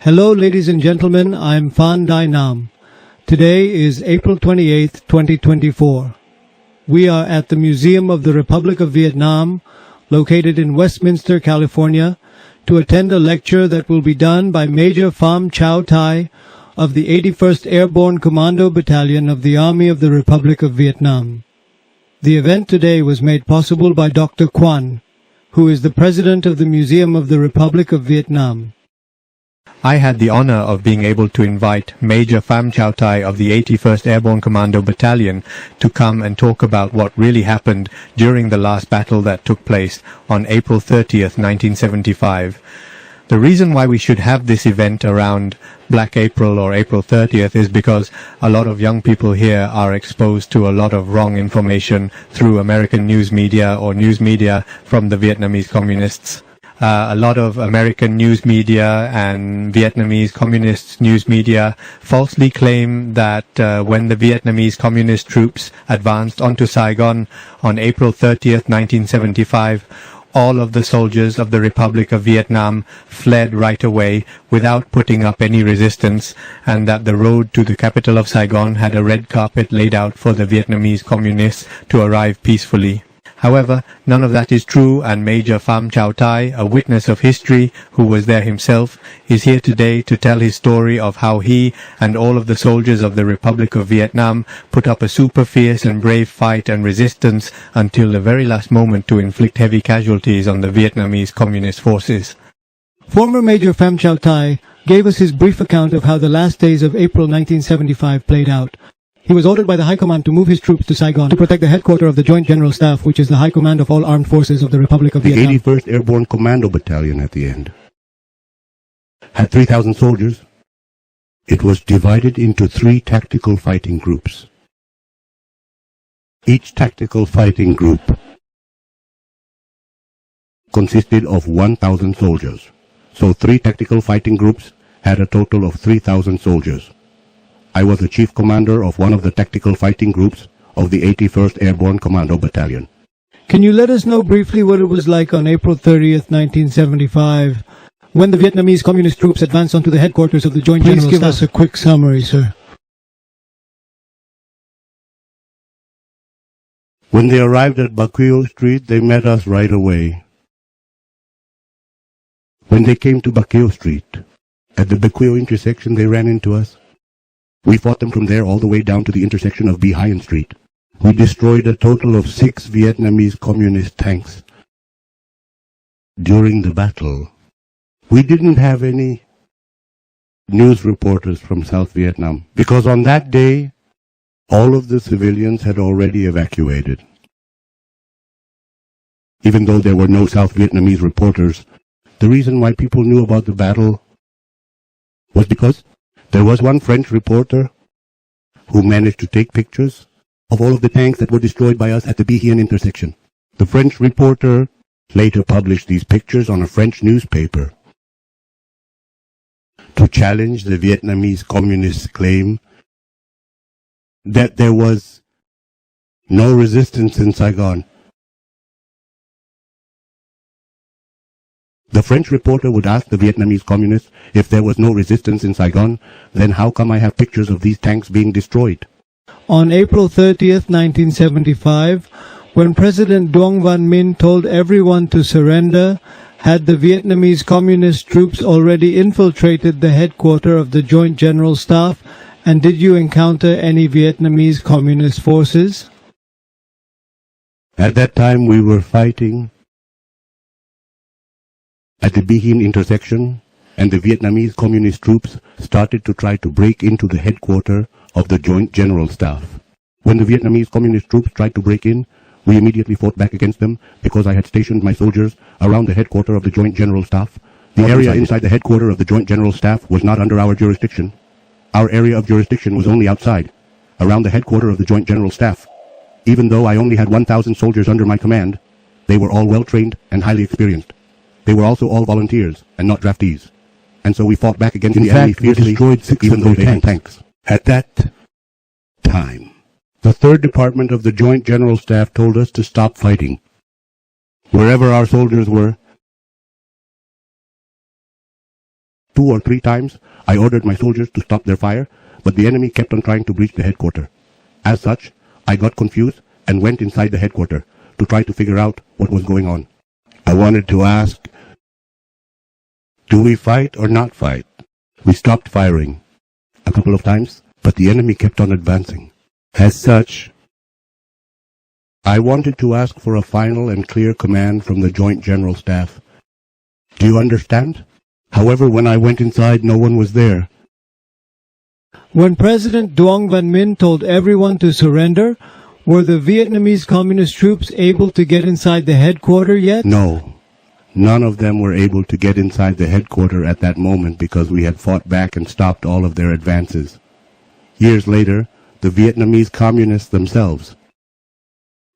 Hello, ladies and gentlemen. I'm Phan Dai Nam. Today is April 28th, 2024. We are at the Museum of the Republic of Vietnam, located in Westminster, California, to attend a lecture that will be done by Major Pham Chau Tai of the 81st Airborne Commando Battalion of the Army of the Republic of Vietnam. The event today was made possible by Dr. Quan, who is the President of the Museum of the Republic of Vietnam. I had the honor of being able to invite Major Pham Chau Tai of the 81st Airborne Commando Battalion to come and talk about what really happened during the last battle that took place on April 30th, 1975. The reason why we should have this event around Black April or April 30th is because a lot of young people here are exposed to a lot of wrong information through American news media or news media from the Vietnamese communists. A lot of American news media and Vietnamese communist news media falsely claim that when the Vietnamese communist troops advanced onto Saigon on April 30th, 1975, all of the soldiers of the Republic of Vietnam fled right away without putting up any resistance, and that the road to the capital of Saigon had a red carpet laid out for the Vietnamese communists to arrive peacefully. However, none of that is true, and Major Pham Chau Tai, a witness of history who was there himself, is here today to tell his story of how he and all of the soldiers of the Republic of Vietnam put up a super fierce and brave fight and resistance until the very last moment to inflict heavy casualties on the Vietnamese communist forces. Former Major Pham Chau Tai gave us his brief account of how the last days of April 1975 played out. He was ordered by the High Command to move his troops to Saigon to protect the headquarters of the Joint General Staff, which is the High Command of all armed forces of the Republic of Vietnam. The 81st Airborne Commando Battalion at the end had 3,000 soldiers. It was divided into 3 tactical fighting groups. Each tactical fighting group consisted of 1,000 soldiers. So 3 tactical fighting groups had a total of 3,000 soldiers. I was the chief commander of one of the tactical fighting groups of the 81st Airborne Commando Battalion. Can you let us know briefly what it was like on April 30th, 1975, when the Vietnamese communist troops advanced onto the headquarters of the Joint General Staff? Please give us a quick summary, sir. When they arrived at Baquio Street, they met us right away. When they came to Baquio Street, at the Baquio intersection, they ran into us. We fought them from there all the way down to the intersection of Bi Hien Street. We destroyed a total of 6 Vietnamese communist tanks. During the battle, we didn't have any news reporters from South Vietnam, because on that day, all of the civilians had already evacuated. Even though there were no South Vietnamese reporters, the reason why people knew about the battle was because there was one French reporter who managed to take pictures of all of the tanks that were destroyed by us at the Bi Hien intersection. The French reporter later published these pictures on a French newspaper to challenge the Vietnamese communists' claim that there was no resistance in Saigon. The French reporter would ask the Vietnamese communists, if there was no resistance in Saigon, then how come I have pictures of these tanks being destroyed? On April 30th, 1975, when President Duong Van Minh told everyone to surrender, had the Vietnamese communist troops already infiltrated the headquarters of the Joint General Staff, and did you encounter any Vietnamese communist forces? At that time we were fighting at the Bi Hien intersection, and the Vietnamese communist troops started to try to break into the headquarters of the Joint General Staff. When the Vietnamese communist troops tried to break in, we immediately fought back against them because I had stationed my soldiers around the headquarters of the Joint General Staff. The area inside the headquarters of the Joint General Staff was not under our jurisdiction. Our area of jurisdiction was only outside, around the headquarters of the Joint General Staff. Even though I only had 1,000 soldiers under my command, they were all well-trained and highly experienced. They were also all volunteers and not draftees. And so we fought back against the enemy fiercely, we destroyed 6 even though they had tanks. At that time, the 3rd Department of the Joint General Staff told us to stop fighting. Wherever our soldiers were, 2 or 3 times, I ordered my soldiers to stop their fire, but the enemy kept on trying to breach the headquarters. As such, I got confused and went inside the headquarters to try to figure out what was going on. I wanted to ask, do we fight or not fight? We stopped firing a couple of times, but the enemy kept on advancing. As such, I wanted to ask for a final and clear command from the Joint General Staff. Do you understand? However, when I went inside, no one was there. When President Duong Van Minh told everyone to surrender, were the Vietnamese communist troops able to get inside the headquarters yet? No. None of them were able to get inside the headquarters at that moment because we had fought back and stopped all of their advances. Years later, the Vietnamese communists themselves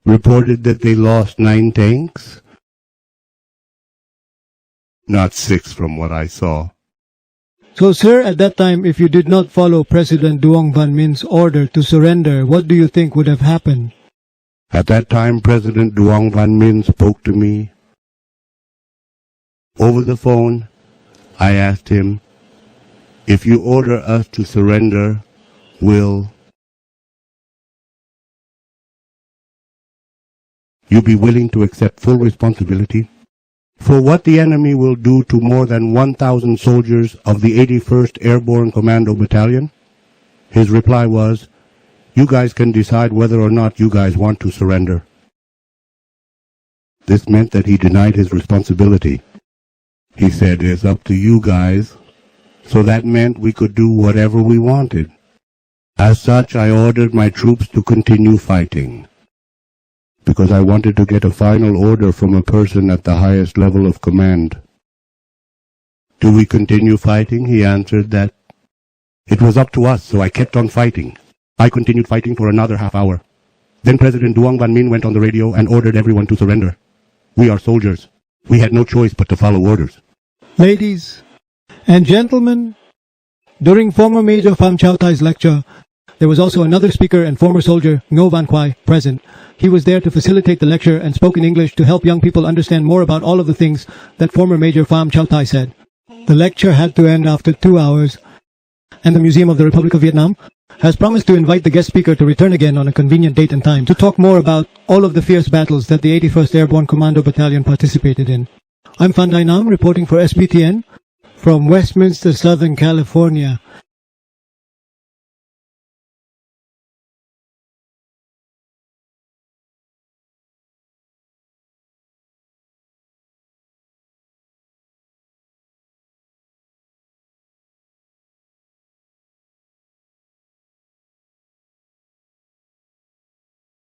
reported that they lost 9 tanks. Not 6 from what I saw. So, sir, at that time, if you did not follow President Duong Van Minh's order to surrender, what do you think would have happened? At that time, President Duong Van Minh spoke to me. Over the phone, I asked him, if you order us to surrender, will you be willing to accept full responsibility for what the enemy will do to more than 1,000 soldiers of the 81st Airborne Commando Battalion? His reply was, you guys can decide whether or not you guys want to surrender. This meant that he denied his responsibility. He said, it's up to you guys. So that meant we could do whatever we wanted. As such, I ordered my troops to continue fighting, because I wanted to get a final order from a person at the highest level of command. Do we continue fighting? He answered that it was up to us, so I kept on fighting. I continued fighting for another half hour. Then President Duong Van Minh went on the radio and ordered everyone to surrender. We are soldiers. We had no choice but to follow orders. Ladies and gentlemen, during former Major Pham Chau Tai's lecture, there was also another speaker and former soldier, Ngo Van Quai, present. He was there to facilitate the lecture and spoke in English to help young people understand more about all of the things that former Major Pham Chau Tai said. The lecture had to end after 2 hours, and the Museum of the Republic of Vietnam has promised to invite the guest speaker to return again on a convenient date and time to talk more about all of the fierce battles that the 81st Airborne Commando Battalion participated in. I'm Phan Dai Nam, reporting for SBTN from Westminster, Southern California.